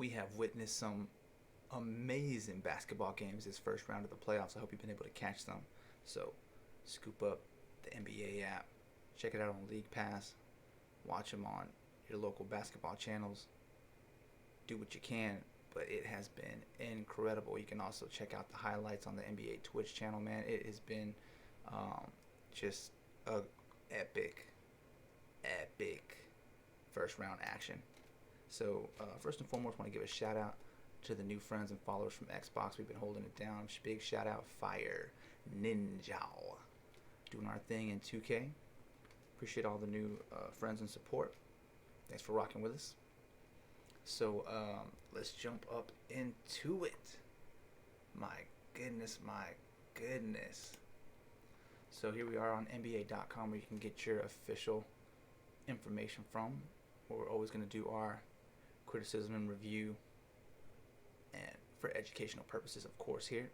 we have witnessed some amazing basketball games this first round of the playoffs. I hope you've been able to catch them. So, scoop up the NBA app, check it out on League Pass, watch them on your local basketball channels. Do what you can, but it has been incredible. You can also check out the highlights on the NBA Twitch channel, man. It has been just a epic first round action. So first and foremost, I want to give a shout out to the new friends and followers from Xbox. We've been holding it down. Big shout out Fire Ninja, doing our thing in 2K. Appreciate all the new friends and support. Thanks for rocking with us. So let's jump up into it. My goodness. So here we are on NBA.com, where you can get your official information from. We're always going to do our criticism and review, and for educational purposes, of course, here.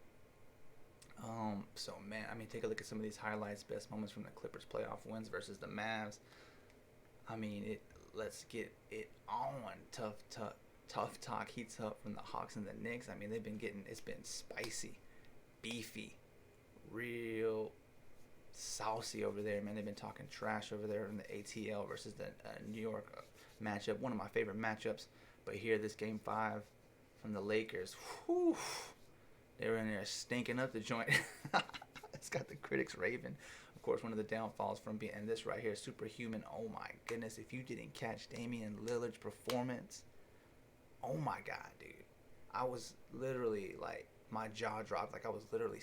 So man, I mean, take a look at some of these highlights, best moments from the Clippers playoff wins versus the Mavs. I mean, let's get it on. Tough talk heats up from the Hawks and the Knicks. I mean, it's been spicy, beefy, real saucy over there, man. They've been talking trash over there in the ATL versus the New York matchup, one of my favorite matchups. But here, this game 5 from the Lakers, whew, they were in there stinking up the joint. It's got the critics raving. Of course, one of the downfalls from being, and this right here, superhuman. Oh my goodness, if you didn't catch Damian Lillard's performance, oh my God, dude. I was literally like, my jaw dropped. Like I was literally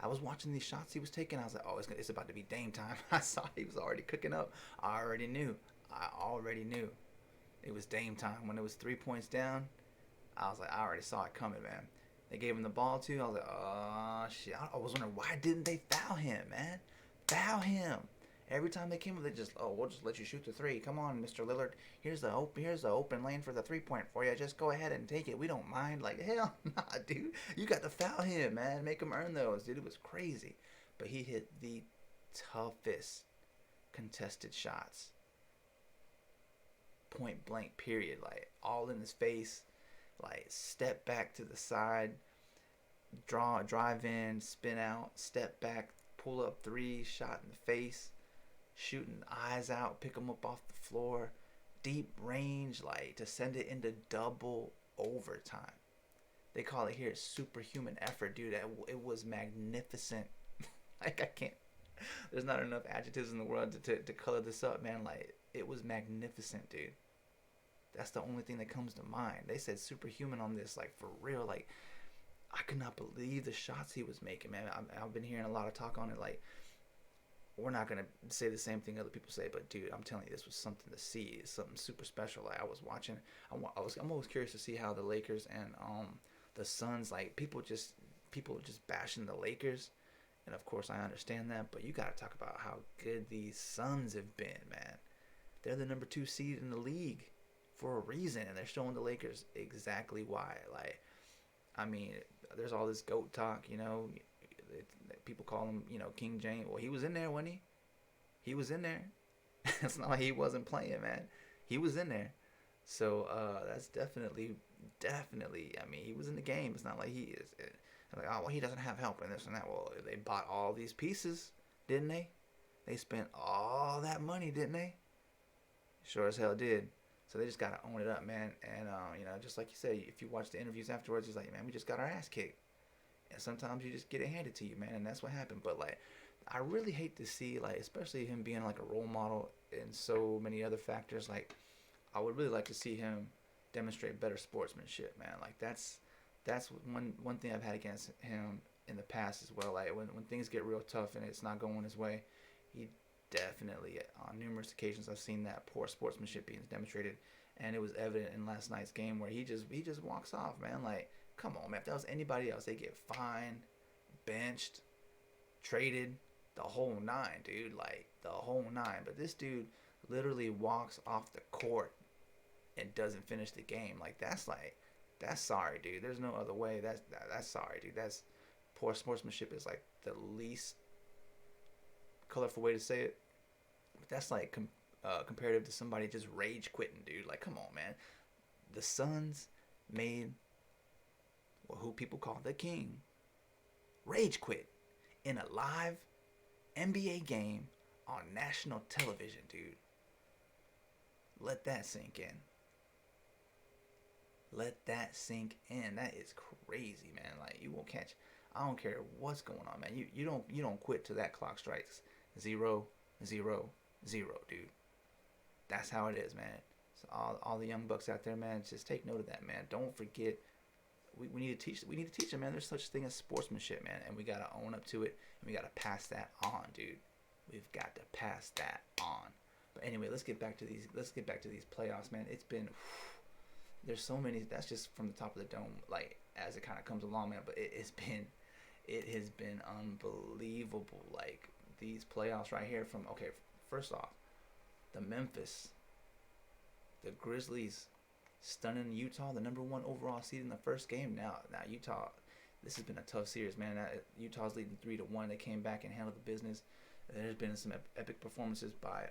I was watching these shots he was taking. I was like, oh, it's about to be Dame time. I saw he was already cooking up. I already knew. It was Dame time. When it was 3 points down, I was like, I already saw it coming, man. They gave him the ball too. I was like, oh shit. I was wondering, why didn't they foul him, man? Foul him. Every time they came up, they just, we'll just let you shoot the three. Come on, Mr. Lillard. Here's the open lane for the 3-point for you. Just go ahead and take it. We don't mind. Like, hell nah, dude. You got to foul him, man. Make him earn those, dude. It was crazy. But he hit the toughest contested shots. Point blank, period. Like, all in his face. Like, step back to the side. Drive in, spin out, step back, pull up three, shot in the face. Shooting eyes out, pick them up off the floor, deep range, like to send it into double overtime. They call it here superhuman effort, dude. It was magnificent. Like I can't. There's not enough adjectives in the world to color this up, man. Like it was magnificent, dude. That's the only thing that comes to mind. They said superhuman on this, like for real. Like I could not believe the shots he was making, man. I've been hearing a lot of talk on it, like. We're not gonna say the same thing other people say, but dude, I'm telling you, this was something to see. It's something super special. Like I was watching, I'm always curious to see how the Lakers and the Suns, like people just bashing the Lakers, and of course I understand that, but you gotta talk about how good these Suns have been, man. They're the number 2 seed in the league for a reason, and they're showing the Lakers exactly why. Like, I mean, there's all this GOAT talk, you know. People call him, you know, King James. Well, he was in there, wasn't he? He was in there. It's not like he wasn't playing, man. He was in there. So that's definitely. I mean, he was in the game. It's not like he is. Like, oh, well, he doesn't have help in this and that. Well, they bought all these pieces, didn't they? They spent all that money, didn't they? Sure as hell did. So they just gotta own it up, man. And you know, just like you said, if you watch the interviews afterwards, it's like, man, we just got our ass kicked. And sometimes you just get it handed to you, man, and that's what happened. But like, I really hate to see, like, especially him being like a role model and so many other factors. Like, I would really like to see him demonstrate better sportsmanship, man. Like that's one thing I've had against him in the past as well. Like when things get real tough and it's not going his way, he definitely on numerous occasions I've seen that poor sportsmanship being demonstrated, and it was evident in last night's game where he just walks off, man. Like. Come on, man. If that was anybody else, they get fined, benched, traded, the whole 9, dude. Like, the whole 9. But this dude literally walks off the court and doesn't finish the game. Like, that's sorry, dude. There's no other way. That's sorry, dude. That's poor sportsmanship is, like, the least colorful way to say it. But that's, like, comparative to somebody just rage quitting, dude. Like, come on, man. the Suns made who people call the King rage quit in a live NBA game on national television, dude. Let that sink in. Let that sink in. That is crazy, man. Like, you won't catch. I don't care what's going on, man. You don't quit till that clock strikes 0, 0, 0, dude. That's how it is, man. So all the young bucks out there, man, just take note of that, man. Don't forget. We need to teach them, man. There's such a thing as sportsmanship, man, and we gotta own up to it, and we gotta pass that on, dude. We've got to pass that on. But anyway, let's get back to these playoffs, man. It's been there's so many. That's just from the top of the dome, like as it kind of comes along, man. But it has been unbelievable. Like these playoffs right here. From first off, the Grizzlies stunning Utah, the number 1 overall seed in the first game. Now Utah, this has been a tough series, man. Utah's leading 3-1. They came back and handled the business. There's been some epic performances by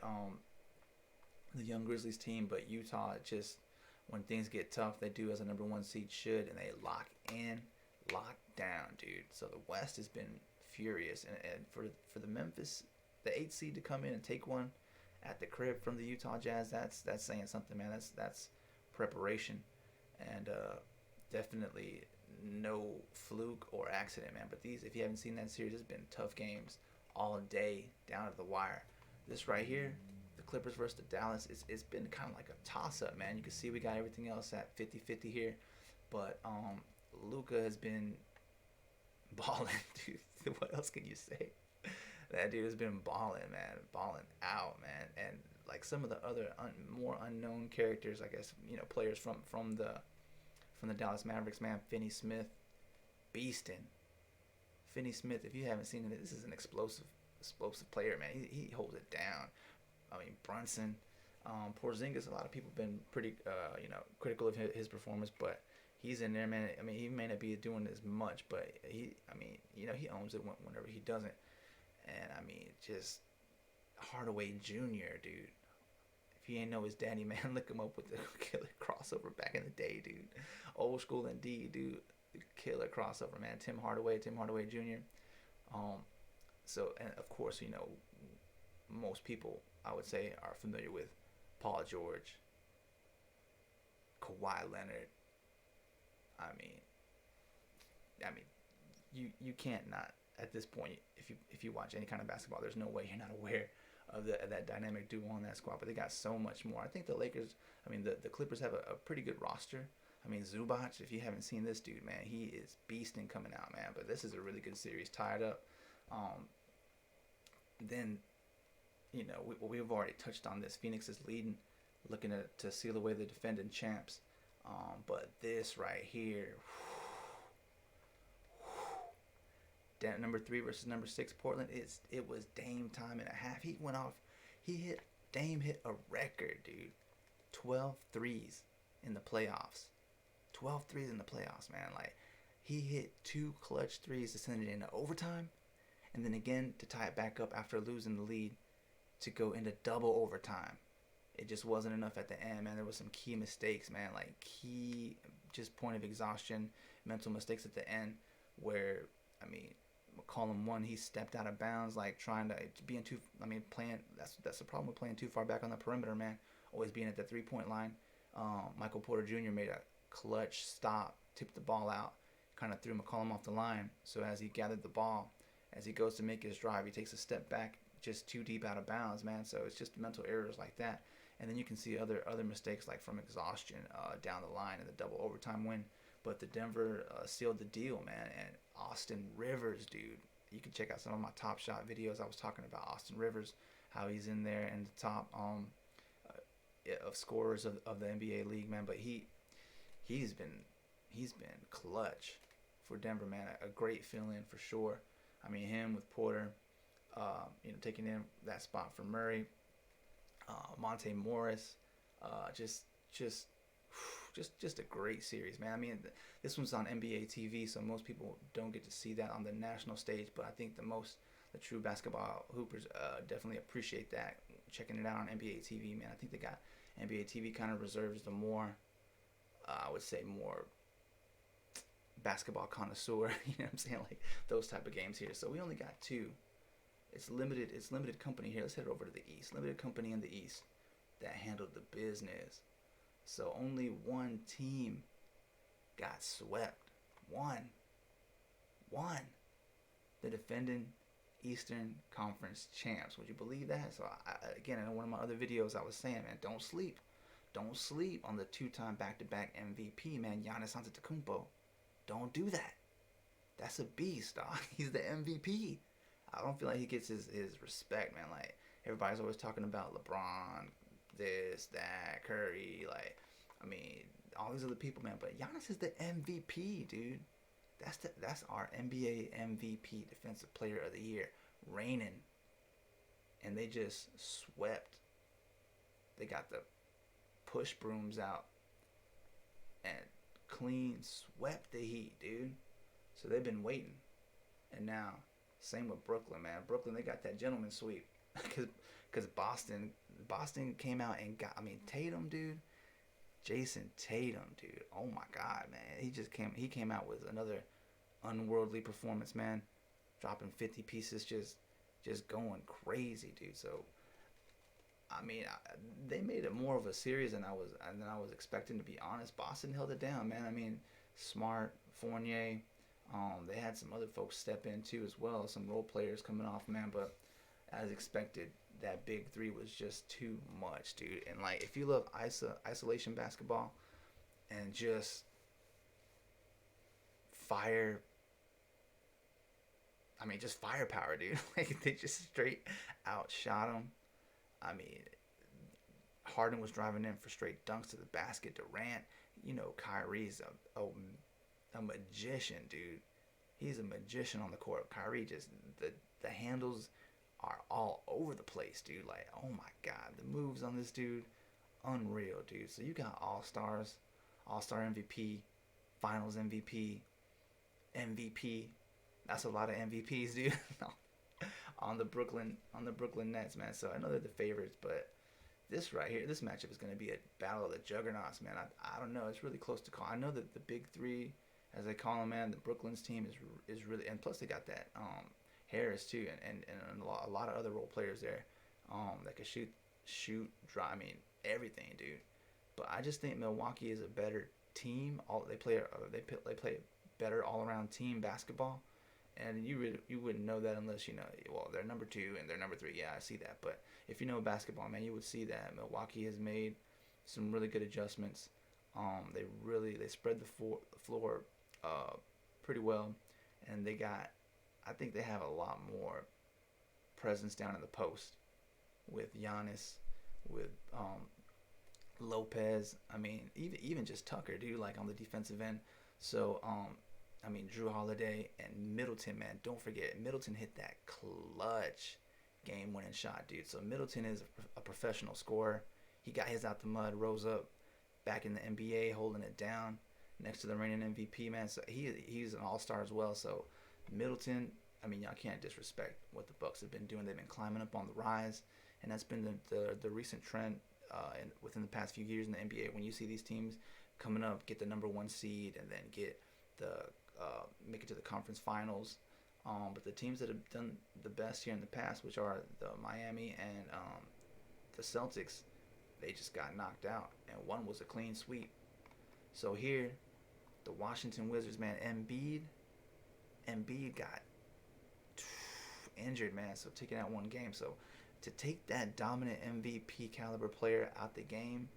the young Grizzlies team, but Utah, just when things get tough, they do as a number 1 seed should, and they lock down, dude. So the West has been furious, and for the Memphis, the 8th seed to come in and take one at the crib from the Utah Jazz, that's saying something, man. That's preparation, and definitely no fluke or accident, man. But if you haven't seen that series, it's been tough games all day down to the wire. This right here, the Clippers versus the Dallas, it's been kind of like a toss-up, man. You can see we got everything else at 50-50 here, but Luka has been balling, dude. What else can you say? That dude has been balling, man, balling out, man. And like some of the other more unknown characters, I guess, players from the Dallas Mavericks, man. Finney Smith, beasting. Finney Smith, if you haven't seen it, this is an explosive player, man. He holds it down. I mean, Brunson, Porzingis. A lot of people have been pretty, critical of his performance, but he's in there, man. I mean, he may not be doing as much, but he owns it whenever he doesn't. And I mean, just Hardaway Jr., dude. If you ain't know his daddy, man, look him up with the killer crossover back in the day, dude. Old school indeed, dude. Killer crossover, man. Tim Hardaway Jr. So, and of course, most people, I would say, are familiar with Paul George, Kawhi Leonard. I mean, you can't not at this point, if you watch any kind of basketball, there's no way you're not aware of that dynamic duo on that squad. But they got so much more. I think the Lakers, the Clippers have a pretty good roster. I mean, Zubac, if you haven't seen this dude, man, he is beasting coming out, man. But this is a really good series, tied up. Then, we've already touched on this. Phoenix is leading, looking to seal away the defending champs. But this right here, number 3 versus number 6 Portland, it was Dame time and a half. Dame hit a record, dude. 12 threes in the playoffs. 12 threes in the playoffs, man. Like, he hit 2 clutch threes to send it into overtime, and then again to tie it back up after losing the lead to go into double overtime. It just wasn't enough at the end, man. There was some key mistakes, man. Like, key just point of exhaustion, mental mistakes at the end where, McCollum, one, he stepped out of bounds, like trying to be playing. That's the problem with playing too far back on the perimeter, man. Always being at the 3-point line. Michael Porter Jr. made a clutch stop, tipped the ball out, kind of threw McCollum off the line. So as he gathered the ball, as he goes to make his drive, he takes a step back, just too deep out of bounds, man. So it's just mental errors like that. And then you can see other mistakes like from exhaustion down the line in the double overtime win. But the Denver sealed the deal, man. And Austin Rivers, dude. You can check out some of my Top Shot videos. I was talking about Austin Rivers, how he's in there in the top of scorers of the NBA league, man. But he's been clutch for Denver, man. A great feeling for sure. Him with Porter, taking in that spot for Murray, Monte Morris, just a great series, man. This one's on NBA TV, so most people don't get to see that on the national stage. But I think the true basketball hoopers definitely appreciate that, checking it out on NBA TV, man. I think they got NBA TV kind of reserves the more I would say more basketball connoisseur. You know what I'm saying? Like those type of games here. So we only got two. It's limited. It's limited company here. Let's head over to the East. Limited company in the East that handled the business. So only one team got swept. One. The defending Eastern Conference champs. Would you believe that? So again, in one of my other videos, I was saying, man, don't sleep. Don't sleep on the two-time back-to-back MVP, man, Giannis Antetokounmpo. Don't do that. That's a beast, dog. He's the MVP. I don't feel like he gets his respect, man. Like, everybody's always talking about LeBron, this, that, Curry. Like, I mean, all these other people, man. But Giannis is the MVP, dude. That's our NBA MVP, Defensive Player of the Year, reigning. And they just swept. They got the push brooms out and clean swept the Heat, dude. So they've been waiting. And now, same with Brooklyn, man. Brooklyn, they got that gentleman sweep. Because Boston came out and got, I mean, Tatum, dude. Jason Tatum, dude. Oh my God, man. He came out with another unworldly performance, man. Dropping 50 pieces, just going crazy, dude. So I mean, they made it more of a series than I was expecting, to be honest. Boston held it down, man. I mean, Smart, Fournier, they had some other folks step in too as well, some role players coming off, man. But as expected, that big three was just too much, dude. And like, if you love isolation basketball and just fire, I mean, just firepower, dude. Like, they just straight outshot them. I mean, Harden was driving in for straight dunks to the basket. Durant, you know, Kyrie's a magician, dude. He's a magician on the court. Kyrie just, the handles are all over the place, dude. Like, oh my God, the moves on this dude, unreal, dude. So you got all-stars, all-star MVP, finals MVP. That's a lot of MVPs, dude. on the Brooklyn Nets, man. So I know they're the favorites, but this right here, this matchup is going to be a battle of the juggernauts, man. I don't know. It's really close to call. I know that the big three, as they call them, man, the Brooklyn's team is really, and plus they got that Harris too, and a lot of other role players there that can shoot, drive. I mean, everything, dude. But I just think Milwaukee is a better team. They play better all around team basketball. And you wouldn't know that unless you know, well, they're number 2 and they're number 3. Yeah, I see that. But if you know basketball, man, you would see that Milwaukee has made some really good adjustments. They spread the floor pretty well, and I think they have a lot more presence down in the post with Giannis, with Lopez. I mean, even just Tucker, dude, like on the defensive end. So I mean, Drew Holiday and Middleton, man. Don't forget, Middleton hit that clutch game-winning shot, dude. So Middleton is a professional scorer. He got his out the mud, rose up, back in the NBA, holding it down next to the reigning MVP, man. So he's an all-star as well. So Middleton, I mean, y'all can't disrespect what the Bucks have been doing. They've been climbing up on the rise, and that's been the recent trend within the past few years in the NBA. When you see these teams coming up, get the number 1 seed, and then get make it to the conference finals. But the teams that have done the best here in the past, which are the Miami and the Celtics, they just got knocked out, and one was a clean sweep. So here, the Washington Wizards, man, Embiid got injured, man, so taking out one game. So to take that dominant MVP caliber player out the game,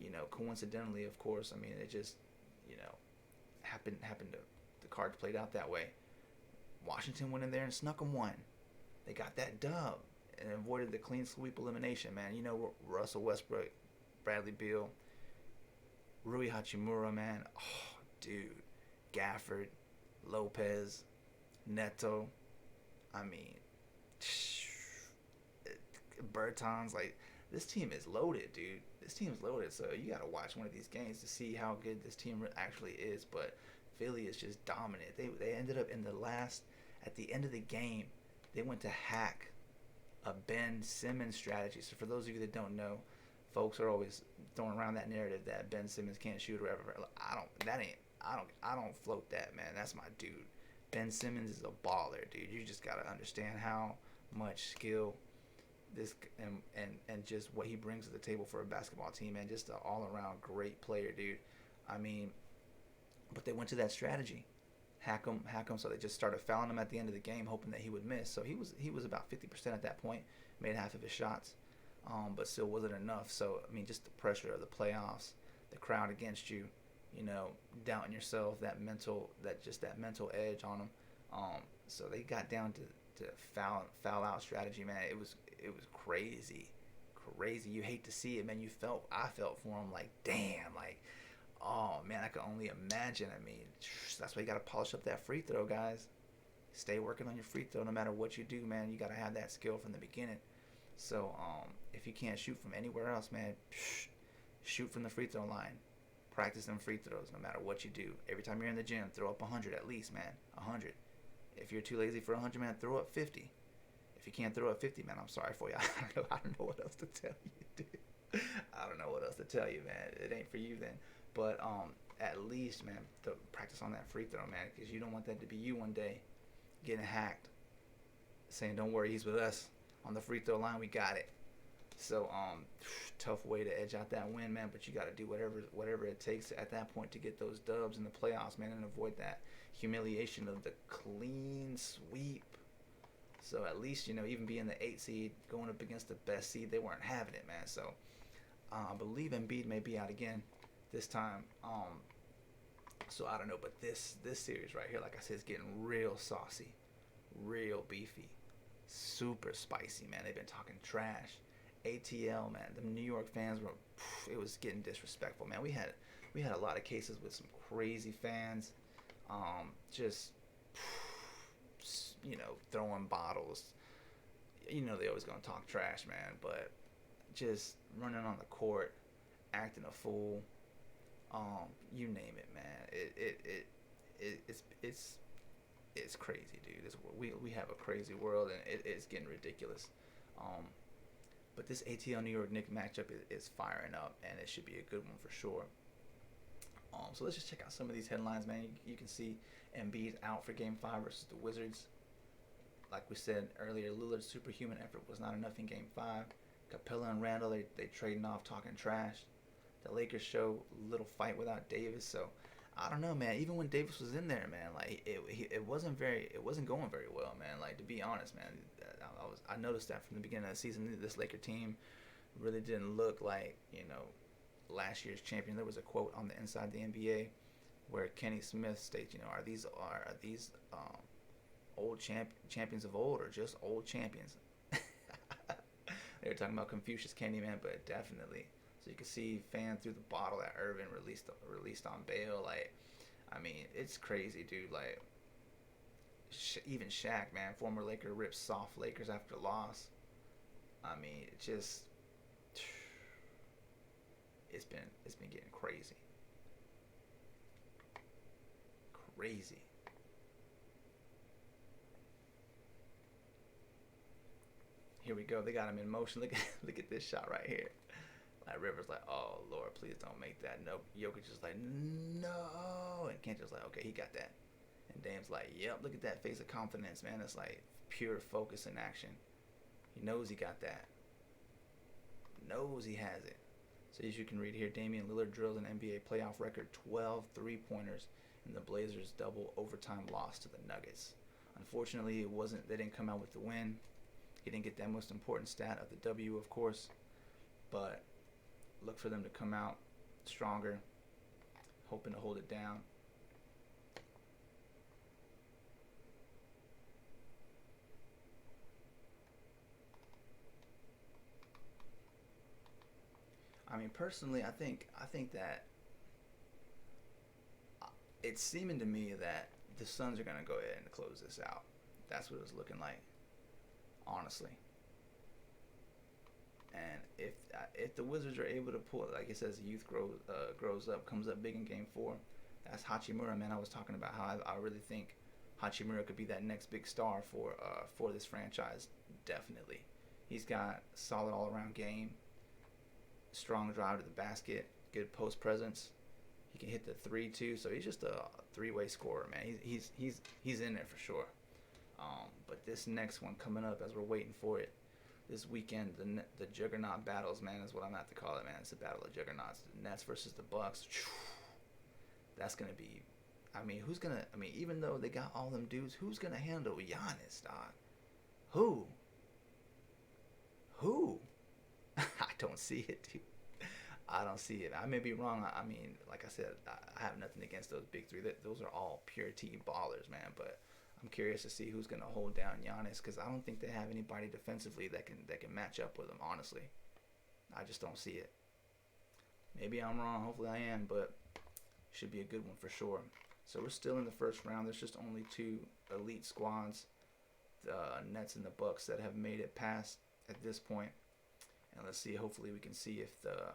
you know, coincidentally, of course, I mean, it just, you know, happened to, the cards played out that way. Washington went in there and snuck them one. They got that dub and avoided the clean sweep elimination, man. You know, Russell Westbrook, Bradley Beal, Rui Hachimura, man. Oh, dude. Gafford, Lopez, Neto. I mean, Bertans. Like, this team is loaded, dude. This team is loaded. So you got to watch one of these games to see how good this team actually is. But Philly is just dominant. They ended up at the end of the game, they went to hack a Ben Simmons strategy. So for those of you that don't know, Folks are always throwing around that narrative that Ben Simmons can't shoot or whatever. I don't float that, man. That's my dude. Ben Simmons is a baller, dude. You just gotta understand how much skill this and just what he brings to the table for a basketball team, and just an all around great player, dude. I mean, but they went to that strategy, hack him. So they just started fouling him at the end of the game, hoping that he would miss. So he was about 50% at that point, made half of his shots, but still wasn't enough. So I mean, just the pressure of the playoffs, the crowd against you, doubting yourself, that mental edge on them. So they got down to foul out strategy, man. It was crazy. You hate to see it, man. I felt for him, like, damn, like, oh man, I can only imagine. I mean, that's why you got to polish up that free throw, guys. Stay working on your free throw no matter what you do, man. You got to have that skill from the beginning. So if you can't shoot from anywhere else, man, shoot from the free throw line. Practice them free throws no matter what you do. Every time you're in the gym, throw up 100 at least, man. 100. If you're too lazy for 100, man, throw up 50. If you can't throw up 50, man, I'm sorry for you. I don't know what else to tell you, dude. I don't know what else to tell you, man. It ain't for you then. But at least, man, practice on that free throw, man, because you don't want that to be you one day getting hacked, saying, don't worry, he's with us. On the free throw line, we got it. So, tough way to edge out that win, man, but you got to do whatever it takes at that point to get those dubs in the playoffs, man, and avoid that humiliation of the clean sweep. So at least, even being the 8 seed, going up against the best seed, they weren't having it, man. So I believe Embiid may be out again this time. So I don't know, but this series right here, like I said, is getting real saucy, real beefy, super spicy, man. They've been talking trash. ATL, man, the New York fans it was getting disrespectful, man. We had a lot of cases with some crazy fans, just throwing bottles. They always gonna talk trash, man, but just running on the court, acting a fool, you name it, man. It's crazy, dude. We have a crazy world, and it's getting ridiculous. But this ATL New York Knicks matchup is firing up, and it should be a good one for sure. So let's just check out some of these headlines, man. You can see Embiid out for Game 5 versus the Wizards. Like we said earlier, Lillard's superhuman effort was not enough in Game 5. Capella and Randall, they trading off, talking trash. The Lakers show a little fight without Davis. So I don't know, man. Even when Davis was in there, man, like it wasn't going very well, man. Like, to be honest, man, I noticed that from the beginning of the season. This Laker team really didn't look like last year's champion. There was a quote on the Inside the NBA where Kenny Smith states, are these old champions of old, or just old champions? They were talking about Confucius Kenny, man, but definitely. So you can see fan through the bottle that Irvin released on bail. Like, I mean, it's crazy, dude. Like, even Shaq, man, former Laker, rips soft Lakers after loss. I mean, it's been getting crazy. Here we go. They got him in motion. Look at this shot right here. Like, Rivers like, oh Lord, please don't make that. No, Jokic is like, no, and Kent just like, okay, he got that. And Dame's like, yep, look at that face of confidence, man. It's like pure focus in action. He knows he got that. Knows he has it. So as you can read here, Damian Lillard drills an NBA playoff record 12 3-pointers in the Blazers' double overtime loss to the Nuggets. Unfortunately, they didn't come out with the win. He didn't get that most important stat of the W, of course, but look for them to come out stronger, hoping to hold it down. I mean, personally, I think that it's seeming to me that the Suns are going to go ahead and close this out. That's what it was looking like, honestly. And if the Wizards are able to pull, like it says, youth grows up, comes up big in Game 4. That's Hachimura, man. I was talking about how I really think Hachimura could be that next big star for this franchise. Definitely, he's got solid all-around game. strong drive to the basket, good post presence. He can hit the three too, so he's just a three-way scorer, man. He's in there for sure. But this next one coming up, as we're waiting for it, this weekend, the juggernaut battles, man, is what I'm gonna have to call it, man. It's a battle of juggernauts. The Nets versus the Bucks. That's gonna be. I mean, who's gonna? I mean, even though they got all them dudes, who's gonna handle Giannis, dog? Who? Who? I don't see it, dude. I don't see it. I may be wrong. I mean, like I said, I have nothing against those big three. Those are all pure team ballers, man. But I'm curious to see who's gonna hold down Giannis, because I don't think they have anybody defensively that can match up with him. Honestly, I just don't see it. Maybe I'm wrong. Hopefully I am, but should be a good one for sure. So we're still in the first round. There's just only two elite squads, the Nets and the Bucks, that have made it past at this point. And let's see. Hopefully we can see if the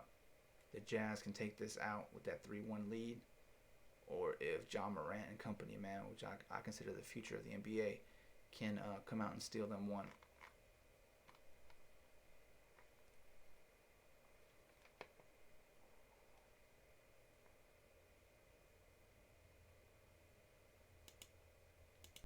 Jazz can take this out with that 3-1 lead, or if John Morant and company, man, which I consider the future of the NBA, can come out and steal them one.